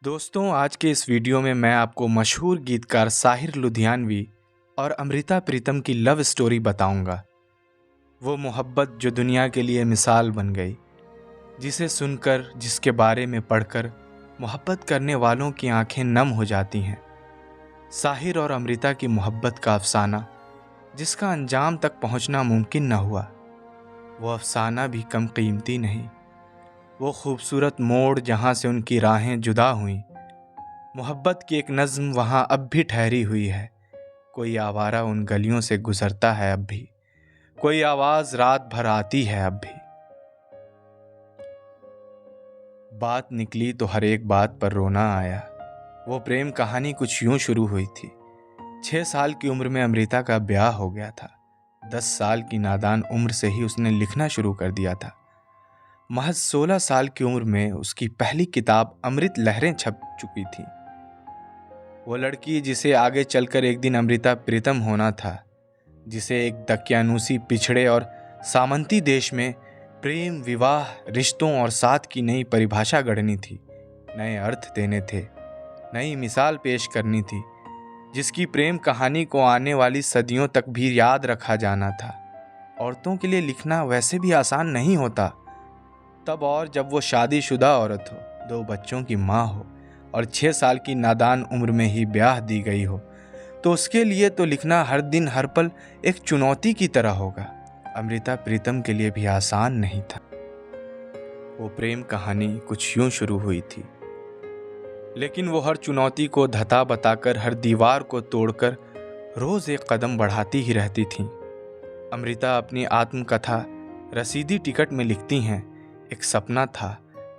दोस्तों, आज के इस वीडियो में मैं आपको मशहूर गीतकार साहिर लुधियानवी और अमृता प्रीतम की लव स्टोरी बताऊंगा। वो मोहब्बत जो दुनिया के लिए मिसाल बन गई, जिसे सुनकर, जिसके बारे में पढ़कर मोहब्बत करने वालों की आंखें नम हो जाती हैं। साहिर और अमृता की मोहब्बत का अफसाना, जिसका अंजाम तक पहुंचना मुमकिन न हुआ। वो अफसाना भी कम कीमती नहीं, वो खूबसूरत मोड़ जहां से उनकी राहें जुदा हुईं। मोहब्बत की एक नज़्म वहाँ अब भी ठहरी हुई है। कोई आवारा उन गलियों से गुजरता है अब भी, कोई आवाज़ रात भर आती है अब भी। बात निकली तो हर एक बात पर रोना आया। वो प्रेम कहानी कुछ यूं शुरू हुई थी। 6 साल की उम्र में अमृता का ब्याह हो गया था। 10 साल की नादान उम्र से ही उसने लिखना शुरू कर दिया था। महज 16 साल की उम्र में उसकी पहली किताब अमृत लहरें छप चुकी थी। वो लड़की जिसे आगे चलकर एक दिन अमृता प्रीतम होना था, जिसे एक दकियानूसी पिछड़े और सामंती देश में प्रेम, विवाह, रिश्तों और साथ की नई परिभाषा गढ़नी थी, नए अर्थ देने थे, नई मिसाल पेश करनी थी, जिसकी प्रेम कहानी को आने वाली सदियों तक भी याद रखा जाना था। औरतों के लिए लिखना वैसे भी आसान नहीं होता, तब और जब वो शादीशुदा औरत हो, 2 बच्चों की माँ हो और 6 साल की नादान उम्र में ही ब्याह दी गई हो, तो उसके लिए तो लिखना हर दिन हर पल एक चुनौती की तरह होगा। अमृता प्रीतम के लिए भी आसान नहीं था। वो प्रेम कहानी कुछ यूं शुरू हुई थी, लेकिन वो हर चुनौती को धता बताकर, हर दीवार को तोड़कर रोज एक कदम बढ़ाती ही रहती थी। अमृता अपनी आत्मकथा रसीदी टिकट में लिखती हैं, एक सपना था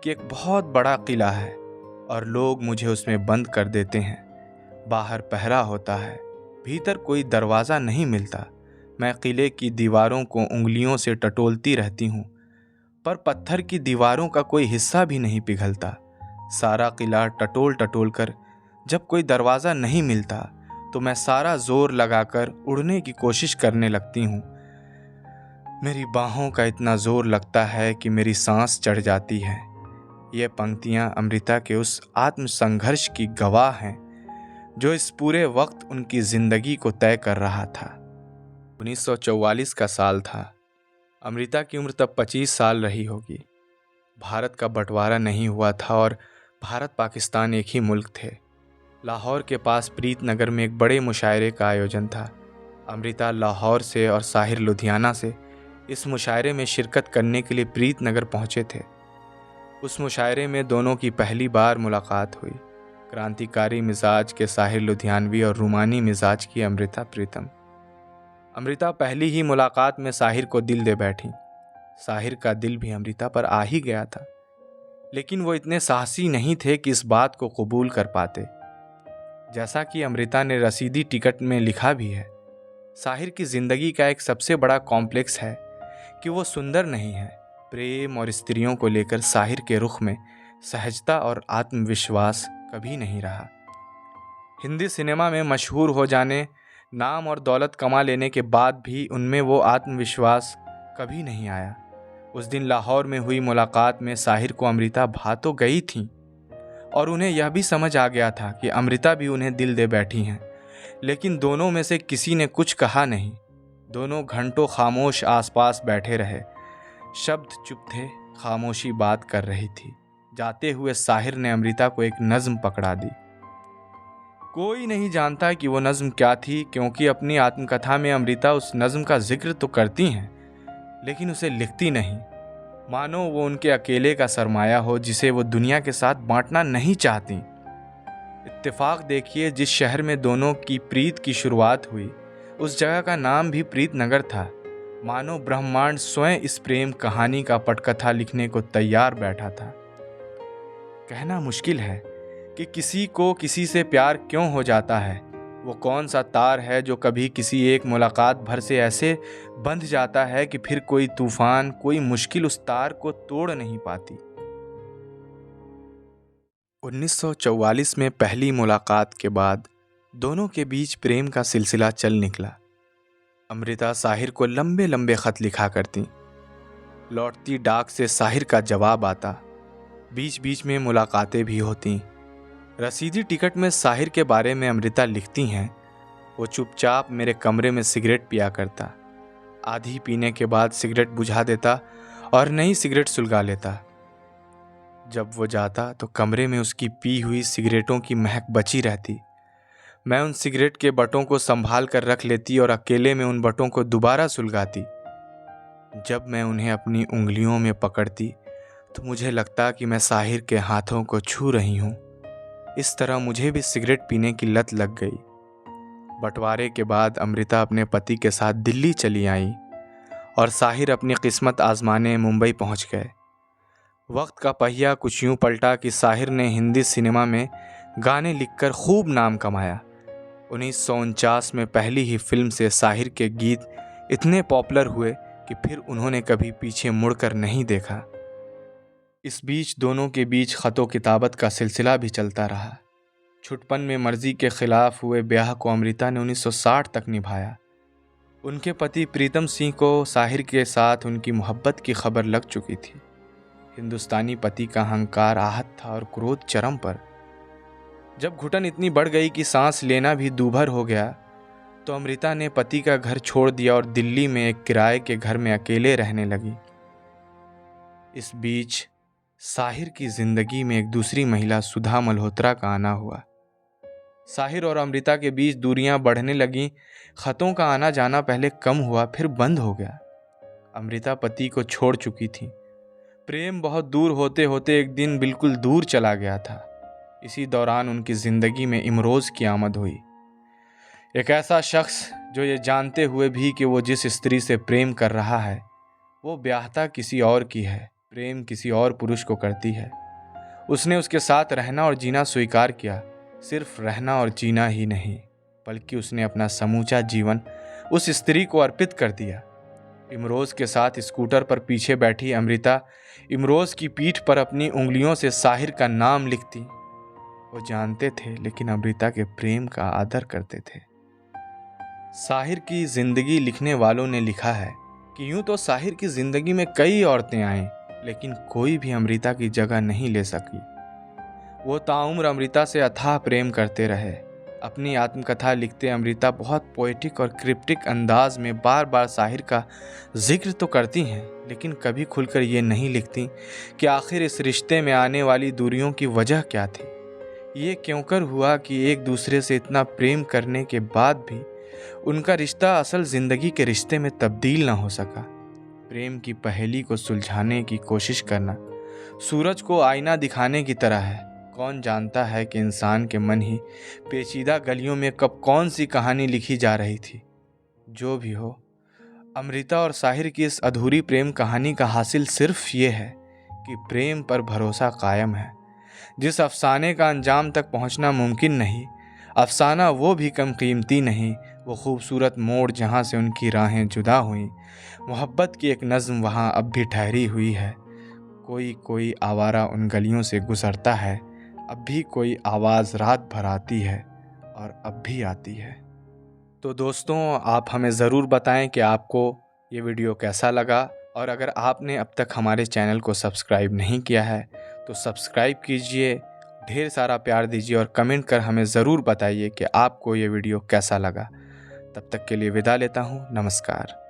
कि एक बहुत बड़ा किला है और लोग मुझे उसमें बंद कर देते हैं। बाहर पहरा होता है, भीतर कोई दरवाज़ा नहीं मिलता। मैं किले की दीवारों को उंगलियों से टटोलती रहती हूँ, पर पत्थर की दीवारों का कोई हिस्सा भी नहीं पिघलता। सारा किला टटोल टटोल कर जब कोई दरवाज़ा नहीं मिलता, तो मैं सारा जोर लगाकर उड़ने की कोशिश करने लगती हूँ। मेरी बाहों का इतना जोर लगता है कि मेरी सांस चढ़ जाती है। ये पंक्तियाँ अमृता के उस आत्मसंघर्ष की गवाह हैं, जो इस पूरे वक्त उनकी जिंदगी को तय कर रहा था। 1944 का साल था। अमृता की उम्र तब 25 साल रही होगी। भारत का बंटवारा नहीं हुआ था और भारत पाकिस्तान एक ही मुल्क थे। लाहौर के पास प्रीतनगर में एक बड़े मुशायरे का आयोजन था। अमृता लाहौर से और साहिर लुधियाना से इस मुशायरे में शिरकत करने के लिए प्रीतनगर पहुंचे थे। उस मुशायरे में दोनों की पहली बार मुलाकात हुई। क्रांतिकारी मिजाज के साहिर लुधियानवी और रूमानी मिजाज की अमृता प्रीतम। अमृता पहली ही मुलाकात में साहिर को दिल दे बैठी। साहिर का दिल भी अमृता पर आ ही गया था, लेकिन वो इतने साहसी नहीं थे कि इस बात को कबूल कर पाते। जैसा कि अमृता ने रसीदी टिकट में लिखा भी है, साहिर की जिंदगी का एक सबसे बड़ा कॉम्प्लेक्स है कि वो सुंदर नहीं है। प्रेम और स्त्रियों को लेकर साहिर के रुख में सहजता और आत्मविश्वास कभी नहीं रहा। हिंदी सिनेमा में मशहूर हो जाने, नाम और दौलत कमा लेने के बाद भी उनमें वो आत्मविश्वास कभी नहीं आया। उस दिन लाहौर में हुई मुलाकात में साहिर को अमृता भा तो गई थी और उन्हें यह भी समझ आ गया था कि अमृता भी उन्हें दिल दे बैठी हैं, लेकिन दोनों में से किसी ने कुछ कहा नहीं। दोनों घंटों खामोश आसपास बैठे रहे। शब्द चुप थे, खामोशी बात कर रही थी। जाते हुए साहिर ने अमृता को एक नज़्म पकड़ा दी। कोई नहीं जानता कि वो नज़्म क्या थी, क्योंकि अपनी आत्मकथा में अमृता उस नज़्म का जिक्र तो करती हैं, लेकिन उसे लिखती नहीं। मानो वो उनके अकेले का सरमाया हो, जिसे वो दुनिया के साथ बांटना नहीं चाहती। इत्तेफाक देखिए, जिस शहर में दोनों की प्रीत की शुरुआत हुई, उस जगह का नाम भी प्रीतनगर था। मानो ब्रह्मांड स्वयं इस प्रेम कहानी का पटकथा लिखने को तैयार बैठा था। कहना मुश्किल है कि किसी को किसी से प्यार क्यों हो जाता है। वो कौन सा तार है जो कभी किसी एक मुलाकात भर से ऐसे बंध जाता है कि फिर कोई तूफान, कोई मुश्किल उस तार को तोड़ नहीं पाती। 1944 में पहली मुलाकात के बाद दोनों के बीच प्रेम का सिलसिला चल निकला। अमृता साहिर को लंबे लंबे खत लिखा करती। लौटती डाक से साहिर का जवाब आता। बीच बीच में मुलाकातें भी होती। रसीदी टिकट में साहिर के बारे में अमृता लिखती हैं, वो चुपचाप मेरे कमरे में सिगरेट पिया करता, आधी पीने के बाद सिगरेट बुझा देता और नई सिगरेट सुलगा लेता। जब वो जाता तो कमरे में उसकी पी हुई सिगरेटों की महक बची रहती। मैं उन सिगरेट के बटों को संभाल कर रख लेती और अकेले में उन बटों को दोबारा सुलगाती। जब मैं उन्हें अपनी उंगलियों में पकड़ती तो मुझे लगता कि मैं साहिर के हाथों को छू रही हूँ। इस तरह मुझे भी सिगरेट पीने की लत लग गई। बंटवारे के बाद अमृता अपने पति के साथ दिल्ली चली आई और साहिर अपनी किस्मत आजमाने मुंबई पहुँच गए। वक्त का पहिया कुछ यूँ पलटा कि साहिर ने हिंदी सिनेमा में गाने लिखकर खूब नाम कमाया। 1949 में पहली ही फिल्म से साहिर के गीत इतने पॉपुलर हुए कि फिर उन्होंने कभी पीछे मुड़कर नहीं देखा। इस बीच दोनों के बीच खतो किताबत का सिलसिला भी चलता रहा। छुटपन में मर्जी के खिलाफ हुए ब्याह को अमृता ने 1960 तक निभाया। उनके पति प्रीतम सिंह को साहिर के साथ उनकी मोहब्बत की खबर लग चुकी थी। हिंदुस्तानी पति का अहंकार आहत था और क्रोध चरम पर। जब घुटन इतनी बढ़ गई कि सांस लेना भी दूभर हो गया तो अमृता ने पति का घर छोड़ दिया और दिल्ली में एक किराए के घर में अकेले रहने लगी। इस बीच साहिर की जिंदगी में एक दूसरी महिला सुधा मल्होत्रा का आना हुआ। साहिर और अमृता के बीच दूरियां बढ़ने लगीं। खतों का आना जाना पहले कम हुआ, फिर बंद हो गया। अमृता पति को छोड़ चुकी थी। प्रेम बहुत दूर होते होते एक दिन बिल्कुल दूर चला गया था। इसी दौरान उनकी जिंदगी में इमरोज की आमद हुई। एक ऐसा शख्स जो ये जानते हुए भी कि वो जिस स्त्री से प्रेम कर रहा है वो ब्याहता किसी और की है, प्रेम किसी और पुरुष को करती है। उसने उसके साथ रहना और जीना स्वीकार किया। सिर्फ रहना और जीना ही नहीं, बल्कि उसने अपना समूचा जीवन उस स्त्री को अर्पित कर दिया। इमरोज के साथ स्कूटर पर पीछे बैठी अमृता इमरोज की पीठ पर अपनी उंगलियों से साहिर का नाम लिखती। वो जानते थे लेकिन अमृता के प्रेम का आदर करते थे। साहिर की जिंदगी लिखने वालों ने लिखा है कि यूं तो साहिर की जिंदगी में कई औरतें आईं, लेकिन कोई भी अमृता की जगह नहीं ले सकी। वो ताउम्र अमृता से अथाह प्रेम करते रहे। अपनी आत्मकथा लिखते अमृता बहुत पोएटिक और क्रिप्टिक अंदाज में बार बार साहिर का जिक्र तो करती हैं, लेकिन कभी खुलकर ये नहीं लिखती कि आखिर इस रिश्ते में आने वाली दूरियों की वजह क्या थी। ये क्यों कर हुआ कि एक दूसरे से इतना प्रेम करने के बाद भी उनका रिश्ता असल जिंदगी के रिश्ते में तब्दील ना हो सका। प्रेम की पहेली को सुलझाने की कोशिश करना सूरज को आईना दिखाने की तरह है। कौन जानता है कि इंसान के मन ही पेचीदा गलियों में कब कौन सी कहानी लिखी जा रही थी। जो भी हो, अमृता और साहिर की इस अधूरी प्रेम कहानी का हासिल सिर्फ ये है कि प्रेम पर भरोसा कायम है। जिस अफसाने का अंजाम तक पहुंचना मुमकिन नहीं, अफसाना वो भी कम कीमती नहीं। वो खूबसूरत मोड़ जहाँ से उनकी राहें जुदा हुईं, मोहब्बत की एक नज़्म वहाँ अब भी ठहरी हुई है। कोई कोई आवारा उन गलियों से गुजरता है, अब भी कोई आवाज़ रात भर आती है और अब भी आती है। तो दोस्तों, आप हमें ज़रूर बताएं कि आपको ये वीडियो कैसा लगा, और अगर आपने अब तक हमारे चैनल को सब्सक्राइब नहीं किया है तो सब्सक्राइब कीजिए, ढेर सारा प्यार दीजिए और कमेंट कर हमें ज़रूर बताइए कि आपको ये वीडियो कैसा लगा। तब तक के लिए विदा लेता हूँ। नमस्कार।